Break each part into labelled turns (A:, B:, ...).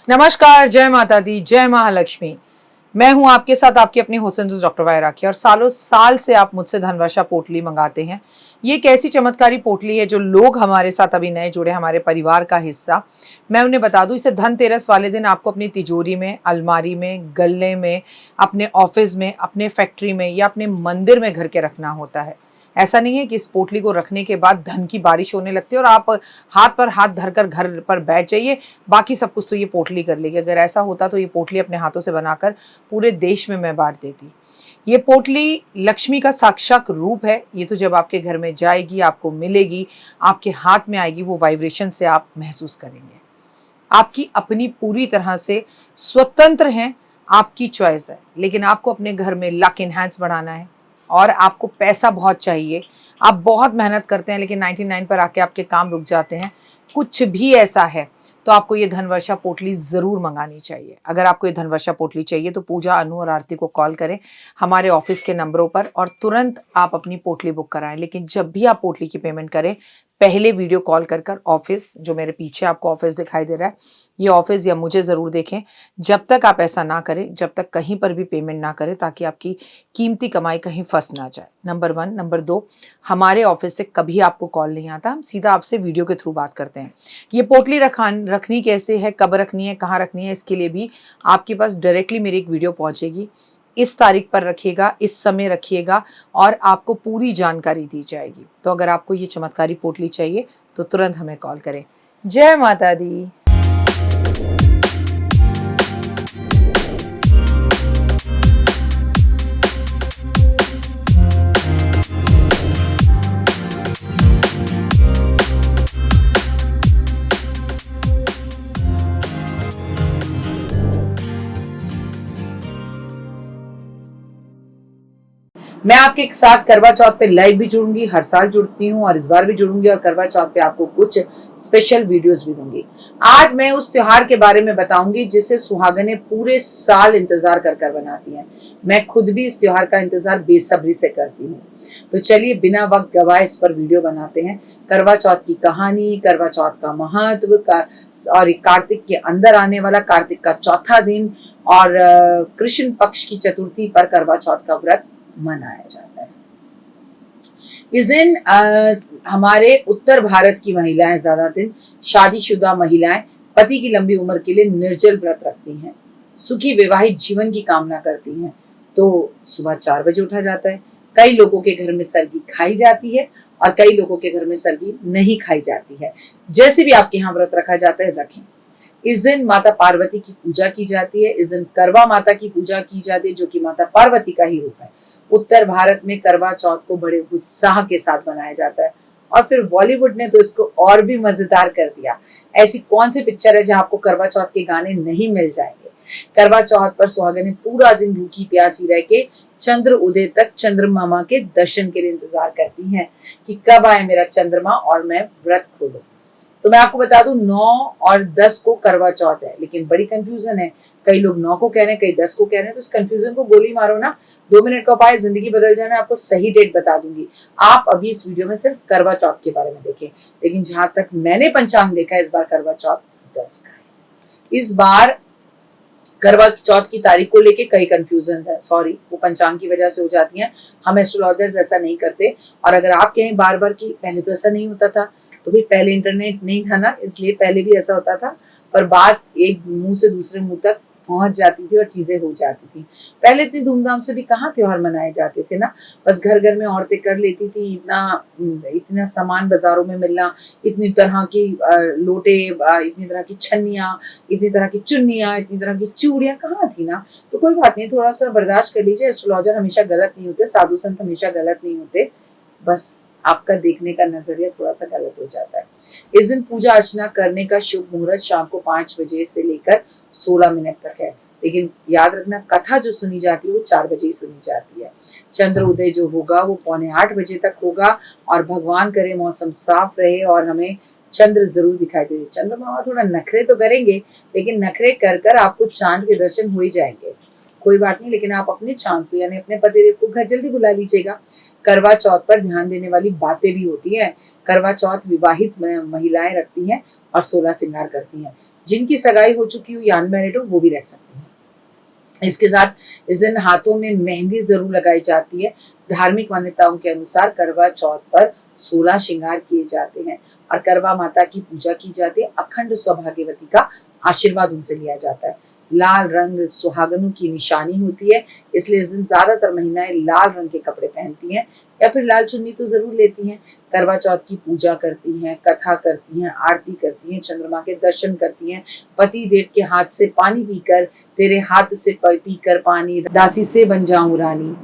A: नमस्कार, जय माता दी, जय महालक्ष्मी। मैं हूं आपके साथ आपकी अपनी हुसैन डॉक्टर वाय राखी। और सालों साल से आप मुझसे धनवर्षा पोटली मंगाते हैं। ये एक ऐसी चमत्कारी पोटली है जो लोग हमारे साथ अभी नए जुड़े, हमारे परिवार का हिस्सा। मैं उन्हें बता दूं, इसे धनतेरस वाले दिन आपको अपनी तिजोरी में, अलमारी में, गल्ले में, अपने ऑफिस में, अपने फैक्ट्री में या अपने मंदिर में घर के रखना होता है। ऐसा नहीं है कि इस पोटली को रखने के बाद धन की बारिश होने लगती है और आप हाथ पर हाथ धरकर घर पर बैठ जाइए, बाकी सब कुछ तो ये पोटली कर लेगी। अगर ऐसा होता तो ये पोटली अपने हाथों से बनाकर पूरे देश में मैं बांट देती। ये पोटली लक्ष्मी का साक्षात रूप है। ये तो जब आपके घर में जाएगी, आपको मिलेगी, आपके हाथ में आएगी, वो वाइब्रेशन से आप महसूस करेंगे। आपकी अपनी पूरी तरह से स्वतंत्र हैं, आपकी चॉइस है। लेकिन आपको अपने घर में लक इनहैंस बढ़ाना है और आपको पैसा बहुत चाहिए। आप बहुत मेहनत करते हैं लेकिन 99 पर आके आपके काम रुक जाते हैं। कुछ भी ऐसा है तो आपको ये धनवर्षा पोटली ज़रूर मंगानी चाहिए। अगर आपको ये धनवर्षा पोटली चाहिए तो पूजा, अनु और आरती को कॉल करें हमारे ऑफिस के नंबरों पर और तुरंत आप अपनी पोटली बुक कराएं। लेकिन जब भी आप पोटली की पेमेंट करें, पहले वीडियो कॉल कर ऑफिस, जो मेरे पीछे आपको ऑफिस दिखाई दे रहा है, ये ऑफिस या मुझे ज़रूर देखें। जब तक आप ऐसा ना करें, जब तक कहीं पर भी पेमेंट ना करें, ताकि आपकी कीमती कमाई कहीं फंस ना जाए। नंबर 1। नंबर 2, हमारे ऑफिस से कभी आपको कॉल नहीं आता, हम सीधा आपसे वीडियो के थ्रू बात करते हैं। ये पोटली रखनी कैसे है, कब रखनी है, कहाँ रखनी है, इसके लिए भी आपके पास डायरेक्टली मेरी एक वीडियो पहुँचेगी। इस तारीख पर रखिएगा, इस समय रखिएगा और आपको पूरी जानकारी दी जाएगी। तो अगर आपको ये चमत्कारी पोटली चाहिए तो तुरंत हमें कॉल करें। जय माता दी। मैं आपके साथ करवा चौथ पे लाइव भी जुड़ूंगी, हर साल जुड़ती हूँ और इस बार भी जुड़ूंगी और करवा चौथ पे आपको कुछ स्पेशल वीडियोस भी दूंगी। आज मैं उस त्योहार के बारे में बताऊंगी जिसे सुहागनें पूरे साल इंतजार कर कर बनाती हैं। मैं खुद भी इस त्योहार का इंतजार बेसब्री से करती हूँ। तो चलिए बिना वक्त गवाए इस पर वीडियो बनाते हैं। करवा चौथ की कहानी, करवा चौथ का महत्व और कार्तिक के अंदर आने वाला कार्तिक का चौथा दिन और कृष्ण पक्ष की चतुर्थी पर करवा चौथ का व्रत मनाया जाता है। इस दिन हमारे उत्तर भारत की महिलाएं, ज्यादा दिन शादीशुदा महिलाएं पति की लंबी उम्र के लिए निर्जल व्रत रखती हैं, सुखी वैवाहिक जीवन की कामना करती हैं। तो सुबह 4 बजे उठा जाता है। कई लोगों के घर में सरगी खाई जाती है और कई लोगों के घर में सरगी नहीं खाई जाती है। जैसे भी आपके यहाँ व्रत रखा जाता है, रखें। इस दिन माता पार्वती की पूजा की जाती है। इस दिन करवा माता की पूजा की जाती है, जो कि माता पार्वती का ही रूप है। उत्तर भारत में करवा चौथ को बड़े उत्साह के साथ मनाया जाता है और फिर बॉलीवुड ने तो इसको और भी मजेदार कर दिया। ऐसी कौन सी पिक्चर है जहां आपको करवा चौथ के गाने नहीं मिल जाएंगे। करवा चौथ पर सुहागनें पूरा दिन भूखी प्यासी रह के चंद्र उदय तक चंद्रमा के दर्शन के लिए इंतजार करती हैं कि कब आए मेरा चंद्रमा और मैं व्रत खोलूं। तो मैं आपको बता दूं, 9 और 10 को करवा चौथ है, लेकिन बड़ी कंफ्यूजन है। कई लोग 9 को कह रहे हैं, कई 10 को कह रहे हैं। तो इस कंफ्यूजन को गोली मारो ना, 2 मिनट का उपाय जिंदगी बदल जाए। मैं आपको सही डेट बता दूंगी। आप अभी इस वीडियो में सिर्फ करवा चौथ के बारे में देखें, लेकिन जहां तक मैंने पंचांग देखा है, इस बार करवा चौथ 10 का है। इस बार करवा चौथ की तारीख को लेके कई कंफ्यूजन है। सॉरी, वो पंचांग की वजह से हो जाती हैं। हम एस्ट्रोलॉजर्स ऐसा नहीं करते। और अगर आप कहें बार बार की पहले तो ऐसा नहीं होता था, तो भी पहले इंटरनेट नहीं था ना, इसलिए पहले भी ऐसा होता था। पर बात एक मुंह से दूसरे मुंह तक पहुंच जाती थी और चीजें हो जाती थी। पहले इतनी धूमधाम से भी कहाँ त्योहार मनाए जाते थे ना, बस घर घर में औरतें कर लेती थी। इतना सामान बाजारों में मिलना, इतनी तरह की लोटे, इतनी तरह की छन्नियां, इतनी तरह की चुन्नियां, इतनी तरह की चूड़ियां कहाँ थी ना। तो कोई बात नहीं, थोड़ा सा बर्दाश्त कर लीजिए। एस्ट्रोलॉजर हमेशा गलत नहीं होते, साधु संत हमेशा गलत नहीं होते, बस आपका देखने का नजरिया थोड़ा सा गलत हो जाता है। इस दिन पूजा अर्चना करने का शुभ मुहूर्त शाम को 5 बजे से लेकर 16 मिनट तक है। लेकिन याद रखना, कथा जो सुनी जाती है वो 4 बजे ही सुनी जाती है। चंद्र उदय जो होगा वो 7:45 बजे तक होगा और भगवान करे मौसम साफ रहे और हमें चंद्र जरूर दिखाई दे। चंद्रमा थोड़ा नखरे तो करेंगे, लेकिन नखरे कर कर आपको चांद के दर्शन हो ही जाएंगे। कोई बात नहीं, लेकिन आप अपने चांद को यानी अपने पतिदेव को घर जल्दी बुला लीजिएगा। करवा चौथ पर ध्यान देने वाली बातें भी होती हैं। करवा चौथ विवाहित महिलाएं रखती हैं और 16 श्रृंगार करती हैं। जिनकी सगाई हो चुकी हो या अनमैरिड हो वो भी रख सकते हैं। इसके साथ इस दिन हाथों में मेहंदी जरूर लगाई जाती है। धार्मिक मान्यताओं के अनुसार करवा चौथ पर 16 श्रृंगार किए जाते हैं और करवा माता की पूजा की जाती है। अखंड सौभाग्यवती का आशीर्वाद उनसे लिया जाता है। लाल रंग सुहागनों की निशानी होती है, इसलिए इस दिन ज्यादातर महिलाएं लाल रंग के कपड़े पहनती हैं या फिर लाल चुन्नी तो जरूर लेती हैं। करवा चौथ की पूजा करती हैं, कथा करती हैं, आरती करती हैं, चंद्रमा के दर्शन करती हैं। पति देव के हाथ से पानी पीकर, तेरे हाथ से पीकर पानी, दासी से बन जाऊं रानी,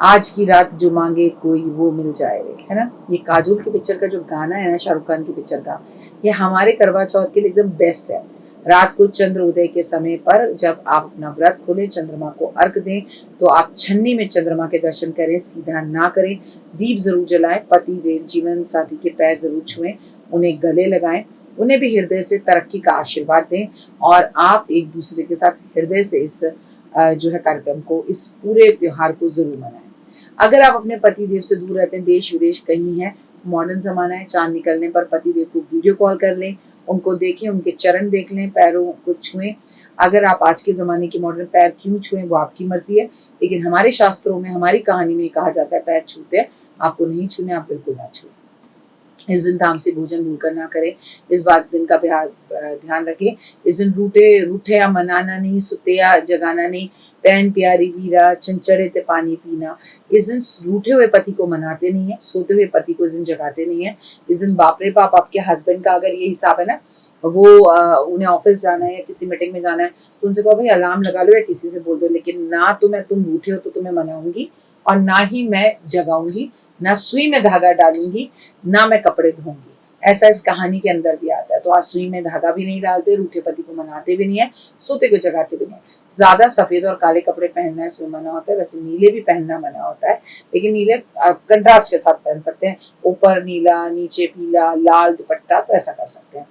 A: आज की रात जो मांगे कोई वो मिल जाए, है ना। ये काजोल के पिक्चर का जो गाना है ना, शाहरुख खान की पिक्चर का, ये हमारे करवा चौथ के लिए एकदम बेस्ट है। रात को चंद्र उदय के समय पर जब आप अपना व्रत खोलें, चंद्रमा को अर्घ दें, तो आप छन्नी में चंद्रमा के दर्शन करें, सीधा ना करें, दीप जरूर जलाएं, पति देव जीवन साथी के पैर जरूर छुएं, उन्हें गले लगाएं, उन्हें भी हृदय से तरक्की का आशीर्वाद दें और आप एक दूसरे के साथ हृदय से इस जो है कार्यक्रम को, इस पूरे त्योहार को जरूर मनाएं। अगर आप अपने पति देव से दूर रहते हैं, देश विदेश कहीं है, मॉडर्न जमाना है, चांद निकलने पर पति देव को वीडियो कॉल कर लें, उनको देखें, उनके चरण देख लें, पैरों को छुएं। अगर आप आज के जमाने के मॉडर्न, पैर क्यों छुएं वो आपकी मर्जी है, लेकिन हमारे शास्त्रों में, हमारी कहानी में कहा जाता है पैर छूते हैं, आपको नहीं छूने, आप बिल्कुल ना छुएं। इस दिन तामसी भोजन भूलकर ना करें, इस बात दिन का ध्यान रखें। इस दिन रूठे या मनाना नहीं, सुते या जगाना नहीं, बहन प्यारी वीरा चंचड़े ते पानी पीना। इस दिन रूठे हुए पति को मनाते नहीं है, सोते हुए पति को इस दिन जगाते नहीं है। इस दिन बाप रे बाप, आपके हस्बैंड का अगर ये हिसाब है ना, वो उन्हें ऑफिस जाना है या किसी मीटिंग में जाना है, तो उनसे कहो भाई अलार्म लगा लो या किसी से बोल दो, लेकिन ना तो मैं, तुम रूठे हो तो तुम्हें मनाऊंगी और ना ही मैं जगाऊंगी, ना सुई में धागा डालूंगी, ना मैं कपड़े धोऊंगी। ऐसा इस कहानी के अंदर भी आता है। तो आज सुई में धागा भी नहीं डालते, रूठे पति को मनाते भी नहीं है, सोते को जगाते भी नहीं है। ज्यादा सफेद और काले कपड़े पहनना इसमें मना होता है, वैसे नीले भी पहनना मना होता है, लेकिन नीले कंट्रास्ट के साथ पहन सकते हैं, ऊपर नीला नीचे पीला, लाल दुपट्टा, तो ऐसा कर सकते हैं।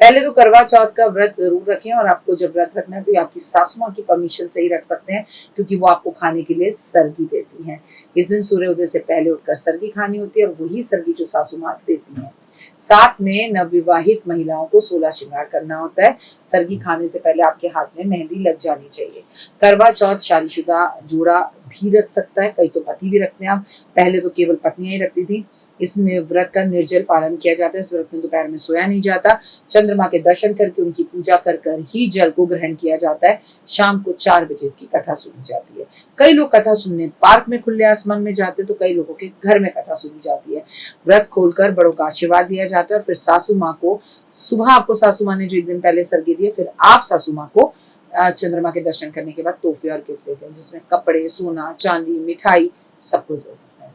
A: पहले तो करवा चौथ का व्रत जरूर रखें, और आपको जब व्रत रखना है तो ये आपकी सासू माँ की परमिशन से ही रख सकते हैं, क्योंकि वो आपको खाने के लिए सरगी देती हैं। इस दिन सूर्योदय से पहले उठकर सरगी खानी होती है, और वही सरगी जो सासू माँ देती हैं। साथ में नवविवाहित महिलाओं को 16 श्रृंगार करना होता है। सरगी खाने से पहले आपके हाथ में मेहंदी लग जानी चाहिए। करवा चौथ शादीशुदा जोड़ा भी रख सकता है, कई तो पति भी रखते हैं। अब पहले तो केवल पत्नियां ही रखती थी। इस व्रत का निर्जल पालन किया जाता है। इस व्रत में दोपहर में सोया नहीं जाता। चंद्रमा के दर्शन करके उनकी पूजा कर ही जल को ग्रहण किया जाता है। शाम को 4 बजे इसकी कथा सुनी जाती है। कई लोग कथा सुनने पार्क में खुले आसमान में जाते, तो कई लोगों के घर में कथा सुनी जाती है। व्रत खोलकर बड़ों का आशीर्वाद दिया जाता है, और फिर सासू माँ को सुबह, आपको सासू माँ ने जो एक दिन पहले सरगी दी है, फिर आप सासू माँ को चंद्रमा के दर्शन करने के बाद तोहफे और गिफ्ट देते हैं, जिसमें कपड़े, सोना, चांदी, मिठाई सब कुछ दे सकते हैं,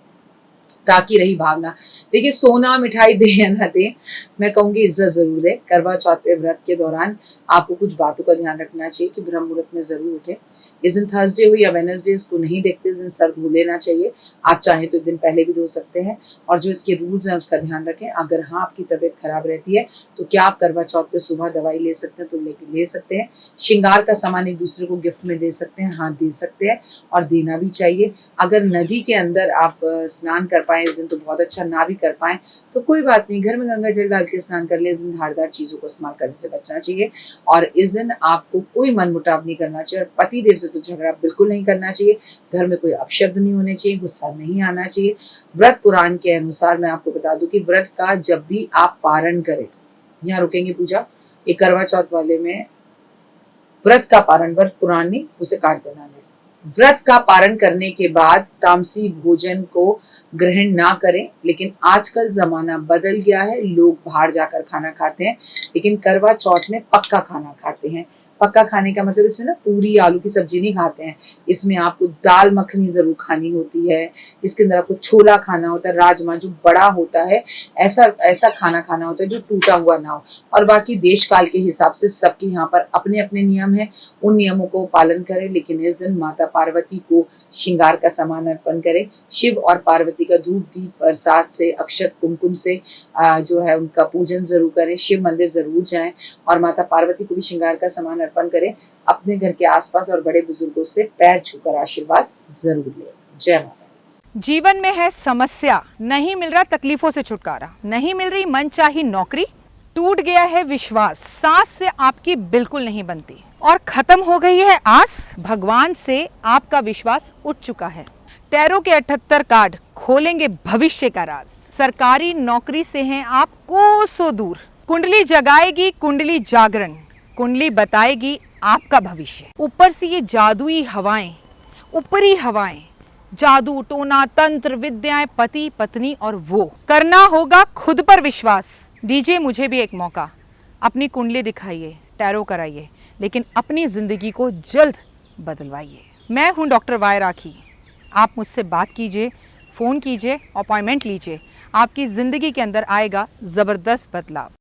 A: ताकि रही भावना। देखिए, सोना मिठाई दे या ना दे, मैं कहूंगी इज्जत जरूर दे। करवा चौथ पे व्रत के दौरान आपको कुछ बातों का ध्यान रखना चाहिए कि ब्रह्म मुहूर्त में जरूर उठे। इस दिन थर्सडे हो या वेडनेसडे, इसको नहीं देखते, इस दिन सर धो लेना चाहिए। आप चाहें तो एक दिन पहले भी धो सकते हैं, और जो इसके रूल्स हैं उसका ध्यान रखें। अगर हाँ आपकी तबीयत खराब रहती है तो क्या आप करवा चौथ पे सुबह दवाई ले सकते हैं, तो ले सकते हैं। श्रृंगार का सामान एक दूसरे को गिफ्ट में दे सकते हैं, हाँ दे सकते हैं, और देना भी चाहिए। अगर नदी के अंदर आप स्नान कर पाए इस दिन तो बहुत अच्छा, ना भी कर पाए तो कोई बात नहीं, घर में गंगा जल डाल के स्नान कर ले। इस दिन धारदार चीजों को इस्तेमाल करने से बचना चाहिए, और इस दिन आपको कोई मनमुटाव नहीं करना चाहिए, और पति देव से तो झगड़ा बिल्कुल नहीं करना चाहिए। घर में कोई अपशब्द नहीं होने चाहिए, गुस्सा नहीं आना चाहिए। व्रत पुराण के अनुसार मैं आपको बता दूं कि व्रत का जब भी आप पारण करें, यहाँ रुकेंगे पूजा, ये करवा चौथ वाले में व्रत का पारण, व्रत पुराण नहीं, उसे काट देना नहीं। व्रत का पारण करने के बाद तामसी भोजन को ग्रहण ना करें, लेकिन आजकल जमाना बदल गया है, लोग बाहर जाकर खाना खाते हैं, लेकिन करवा चौथ में पक्का खाना खाते हैं। पक्का खाने का मतलब इसमें ना पूरी आलू की सब्जी नहीं खाते हैं, इसमें आपको दाल मखनी जरूर खानी होती है, इसके अंदर आपको छोला खाना होता है, राजमा जो बड़ा होता है, ऐसा खाना खाना होता है जो टूटा हुआ ना हो। और बाकी देश काल के हिसाब से सबके यहाँ पर अपने अपने नियम है, उन नियमों को पालन करें। लेकिन इस दिन माता पार्वती को श्रृंगार का सामान अर्पण करें। शिव और पार्वती का धूप दीप प्रसाद से, अक्षत कुमकुम से जो है उनका पूजन जरूर करें। शिव मंदिर जरूर जाएं, और माता पार्वती को भी श्रृंगार का सामान अर्पण करें। अपने घर के आसपास और बड़े बुजुर्गों से पैर छूकर आशीर्वाद जरूर लें। जय माता।
B: जीवन में है समस्या, नहीं मिल रहा तकलीफों से छुटकारा, नहीं मिल रही मनचाही नौकरी, टूट गया है विश्वास, सांस से आपकी बिल्कुल नहीं बनती और खत्म हो गई है आस, भगवान से आपका विश्वास उठ चुका है। टैरो के 78 कार्ड खोलेंगे भविष्य का राज। सरकारी नौकरी से हैं आप कोसों दूर। कुंडली जगाएगी कुंडली जागरण, कुंडली बताएगी आपका भविष्य। ऊपर से ये जादुई हवाएं, ऊपरी हवाएं, जादू टोना तंत्र विद्याएं, पति पत्नी और वो। करना होगा खुद पर विश्वास। दीजिए मुझे भी एक मौका, अपनी कुंडली दिखाइए, टैरो कराइए, लेकिन अपनी जिंदगी को जल्द बदलवाइए। मैं हूं डॉक्टर वाई राखी। आप मुझसे बात कीजिए, फ़ोन कीजिए, अपॉइंटमेंट लीजिए। आपकी ज़िंदगी के अंदर आएगा ज़बरदस्त बदलाव।